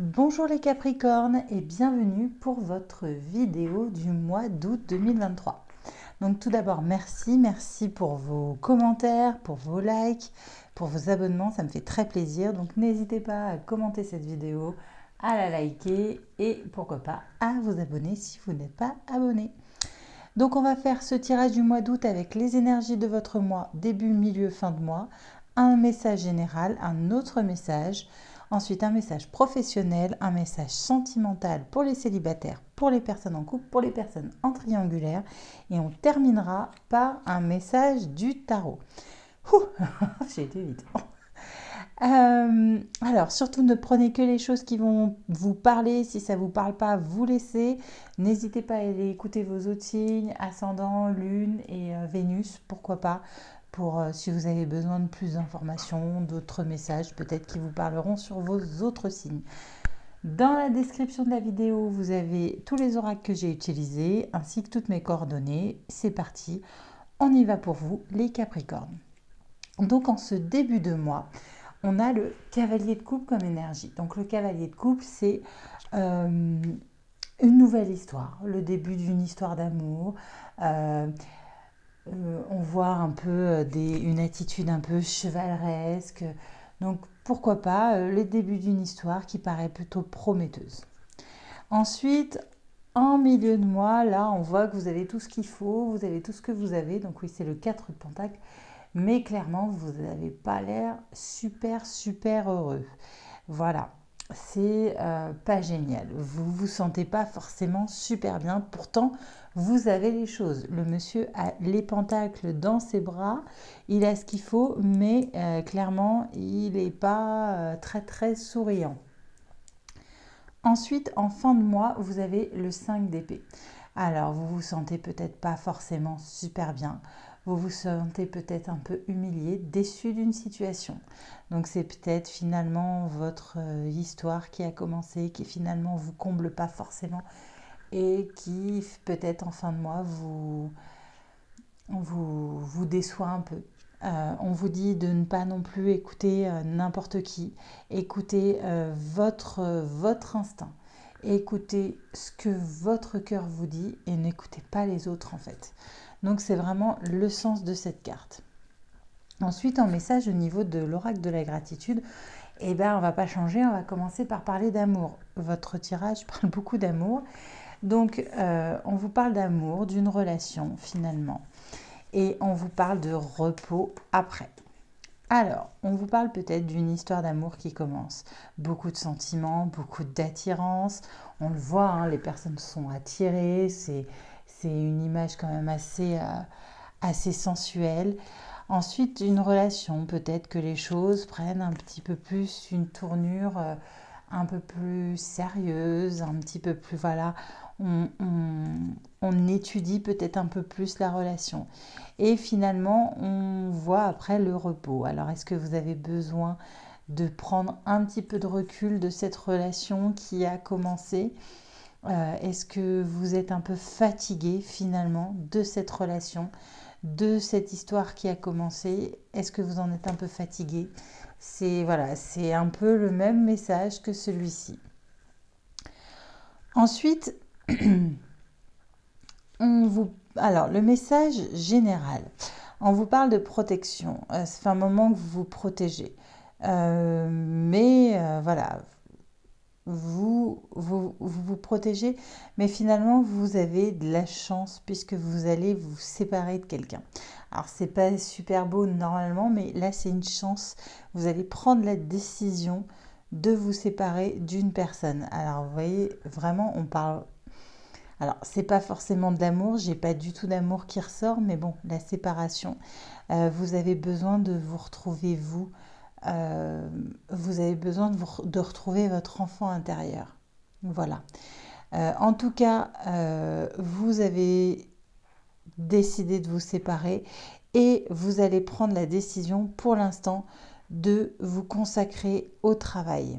Bonjour les Capricornes et bienvenue pour votre vidéo du mois d'août 2023. Donc tout d'abord merci pour vos commentaires, pour vos likes, pour vos abonnements, ça me fait très plaisir. Donc n'hésitez pas à commenter cette vidéo, à la liker et pourquoi pas à vous abonner si vous n'êtes pas abonné. Donc on va faire ce tirage du mois d'août avec les énergies de votre mois, début, milieu, fin de mois, un message général, un autre message, ensuite un message professionnel, un message sentimental pour les célibataires, pour les personnes en couple, pour les personnes en triangulaire et on terminera par un message du tarot. Ouh, j'ai été vite. Alors, surtout ne prenez que les choses qui vont vous parler. Si ça ne vous parle pas, vous laissez. N'hésitez pas à aller écouter vos autres signes, ascendant, lune et Vénus, pourquoi pas, pour si vous avez besoin de plus d'informations, d'autres messages peut-être qui vous parleront sur vos autres signes. Dans la description de la vidéo, vous avez tous les oracles que j'ai utilisés, ainsi que toutes mes coordonnées. C'est parti, on y va pour vous, les Capricornes. Donc en ce début de mois, on a le cavalier de coupe comme énergie. Donc le cavalier de coupe, c'est une nouvelle histoire, le début d'une histoire d'amour. On voit un peu une attitude un peu chevaleresque. Donc pourquoi pas le début d'une histoire qui paraît plutôt prometteuse. Ensuite, en milieu de mois, là, on voit que vous avez tout ce qu'il faut, vous avez tout ce que vous avez. Donc oui, c'est le 4 de Pentacle. Mais clairement, vous n'avez pas l'air super heureux. Voilà, c'est pas génial. Vous vous sentez pas forcément super bien. Pourtant, vous avez les choses. Le monsieur a les pentacles dans ses bras. Il a ce qu'il faut, mais clairement, il n'est pas très souriant. Ensuite, en fin de mois, vous avez le 5 d'épée. Alors, vous vous sentez peut-être pas forcément super bien. Vous vous sentez peut-être un peu humilié, déçu d'une situation. Donc, c'est peut-être finalement votre histoire qui a commencé, qui finalement vous comble pas forcément et qui peut-être en fin de mois vous déçoit un peu. On vous dit de ne pas non plus écouter n'importe qui, écoutez votre instinct, écoutez ce que votre cœur vous dit et n'écoutez pas les autres en fait. Donc c'est vraiment le sens de cette carte. Ensuite, en message au niveau de l'oracle de la gratitude, eh ben, on va pas changer, on va commencer par parler d'amour. Votre tirage parle beaucoup d'amour. Donc, on vous parle d'amour, d'une relation finalement. Et on vous parle de repos après. Alors, on vous parle peut-être d'une histoire d'amour qui commence. Beaucoup de sentiments, beaucoup d'attirance. On le voit, hein, les personnes sont attirées. C'est une image quand même assez sensuelle. Ensuite, une relation, peut-être que les choses prennent un petit peu plus une tournure un peu plus sérieuse, un petit peu plus, voilà, on étudie peut-être un peu plus la relation. Et finalement, on voit après le repos. Alors, est-ce que vous avez besoin de prendre un petit peu de recul de cette relation qui a commencé? Est-ce que vous êtes un peu fatigué finalement de cette relation, de cette histoire qui a commencé? Est-ce que vous en êtes un peu fatigué? C'est voilà, c'est un peu le même message que celui-ci. Ensuite, alors le message général, on vous parle de protection. Ça fait un moment que vous vous protégez, mais voilà, vous protégez, mais finalement vous avez de la chance puisque vous allez vous séparer de quelqu'un. Alors c'est pas super beau normalement, mais là c'est une chance. Vous allez prendre la décision de vous séparer d'une personne. Alors vous voyez, vraiment on parle. Alors c'est pas forcément d'amour, j'ai pas du tout d'amour qui ressort, mais bon, la séparation, vous avez besoin de vous retrouver vous. Vous avez besoin de retrouver votre enfant intérieur. Voilà. En tout cas, vous avez décidé de vous séparer et vous allez prendre la décision pour l'instant de vous consacrer au travail.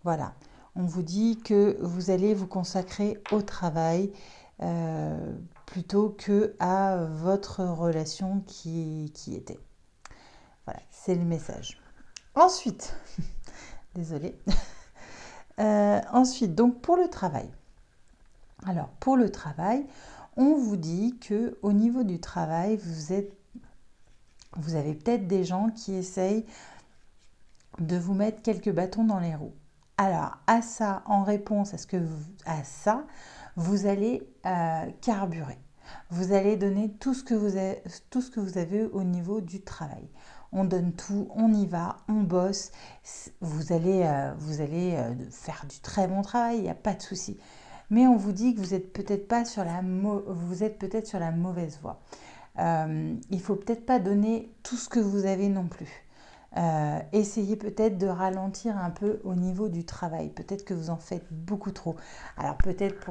Voilà. On vous dit que vous allez vous consacrer au travail plutôt que à votre relation qui était. Voilà, c'est le message. Ensuite, désolée, Ensuite, donc pour le travail. Alors, pour le travail, on vous dit que au niveau du travail, vous avez peut-être des gens qui essayent de vous mettre quelques bâtons dans les roues. Alors, à ça, en réponse à ça, vous allez carburer. Vous allez donner tout ce que vous avez au niveau du travail. On donne tout, on y va, on bosse. Vous allez faire du très bon travail, il n'y a pas de souci. Mais on vous dit que vous êtes peut-être pas vous êtes peut-être sur la mauvaise voie. Il faut peut-être pas donner tout ce que vous avez non plus. Essayez peut-être de ralentir un peu au niveau du travail. Peut-être que vous en faites beaucoup trop. Alors peut-être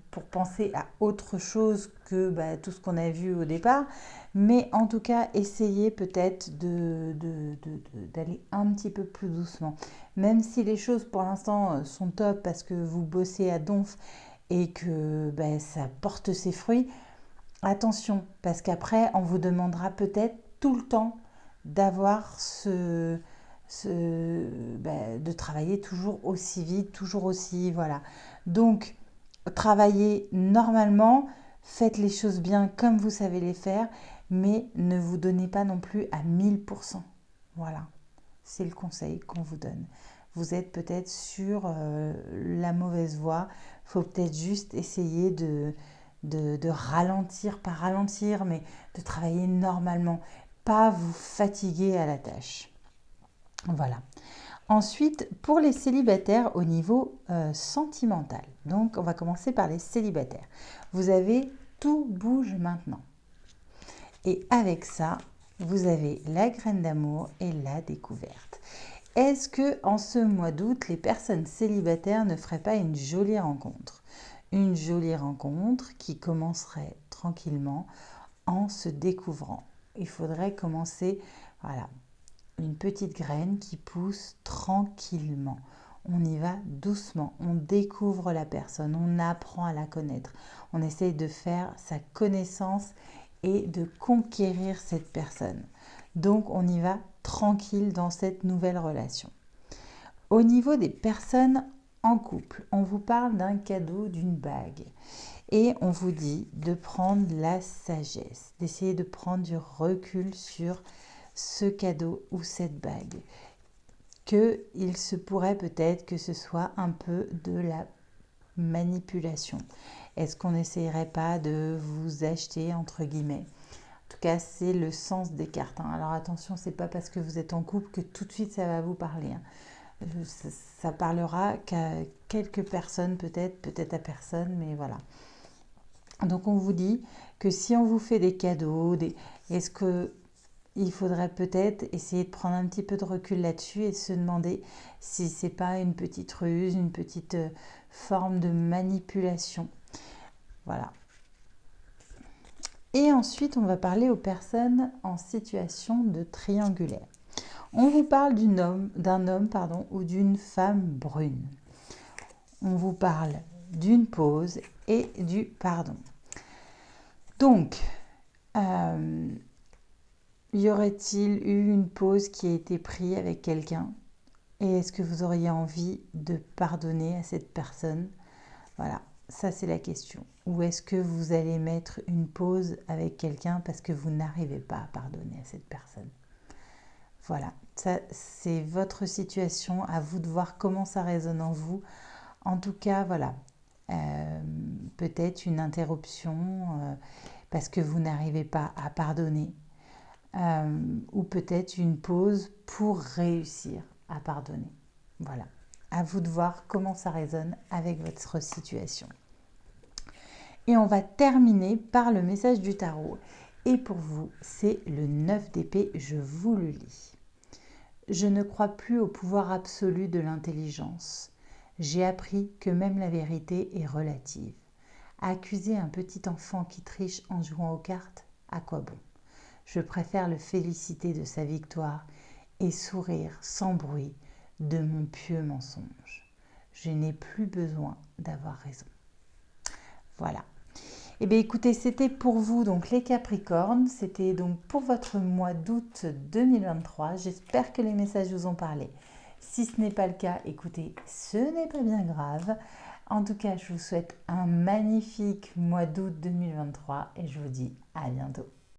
pour penser à autre chose que tout ce qu'on a vu au départ, mais en tout cas, essayez peut-être d'aller un petit peu plus doucement. Même si les choses pour l'instant sont top parce que vous bossez à donf et que ça porte ses fruits, attention, parce qu'après, on vous demandera peut-être tout le temps d'avoir de travailler toujours aussi vite, toujours aussi, voilà. Donc, travaillez normalement, faites les choses bien comme vous savez les faire, mais ne vous donnez pas non plus à 1000%. Voilà, c'est le conseil qu'on vous donne. Vous êtes peut-être sur la mauvaise voie, il faut peut-être juste essayer de ralentir, pas ralentir, mais de travailler normalement, pas vous fatiguer à la tâche. Voilà. Ensuite, pour les célibataires au niveau sentimental. Donc, on va commencer par les célibataires. Vous avez tout bouge maintenant. Et avec ça, vous avez la graine d'amour et la découverte. Est-ce que en ce mois d'août, les personnes célibataires ne feraient pas une jolie rencontre? Une jolie rencontre qui commencerait tranquillement en se découvrant. Il faudrait commencer, voilà, une petite graine qui pousse tranquillement. On y va doucement, on découvre la personne, on apprend à la connaître. On essaye de faire sa connaissance et de conquérir cette personne. Donc on y va tranquille dans cette nouvelle relation. Au niveau des personnes en couple, on vous parle d'un cadeau, d'une bague. Et on vous dit de prendre la sagesse, d'essayer de prendre du recul sur ce cadeau ou cette bague. Qu'il se pourrait peut-être que ce soit un peu de la manipulation. Est-ce qu'on n'essayerait pas de vous acheter, entre guillemets? En tout cas, c'est le sens des cartes. Alors attention, c'est pas parce que vous êtes en couple que tout de suite ça va vous parler. Ça parlera qu'à quelques personnes, peut-être à personne, mais voilà. Donc on vous dit que si on vous fait des cadeaux, est-ce qu'il faudrait peut-être essayer de prendre un petit peu de recul là-dessus et de se demander si c'est pas une petite ruse, une petite forme de manipulation. Voilà. Et ensuite, on va parler aux personnes en situation de triangulaire. On vous parle d'un homme ou d'une femme brune. On vous parle d'une pause et du pardon. Donc, y aurait-il eu une pause qui a été prise avec quelqu'un? Et est-ce que vous auriez envie de pardonner à cette personne? Voilà, ça c'est la question. Ou est-ce que vous allez mettre une pause avec quelqu'un parce que vous n'arrivez pas à pardonner à cette personne? Voilà, ça c'est votre situation, à vous de voir comment ça résonne en vous. En tout cas, voilà, peut-être une interruption parce que vous n'arrivez pas à pardonner. Ou peut-être une pause pour réussir à pardonner. Voilà, à vous de voir comment ça résonne avec votre situation. Et on va terminer par le message du tarot. Et pour vous, c'est le 9 d'épée, je vous le lis. Je ne crois plus au pouvoir absolu de l'intelligence. J'ai appris que même la vérité est relative. Accuser un petit enfant qui triche en jouant aux cartes, à quoi bon? Je préfère le féliciter de sa victoire et sourire sans bruit de mon pieux mensonge. Je n'ai plus besoin d'avoir raison. Voilà. Eh bien écoutez, c'était pour vous donc les Capricornes, c'était donc pour votre mois d'août 2023. J'espère que les messages vous ont parlé. Si ce n'est pas le cas, écoutez, ce n'est pas bien grave. En tout cas, je vous souhaite un magnifique mois d'août 2023 et je vous dis à bientôt.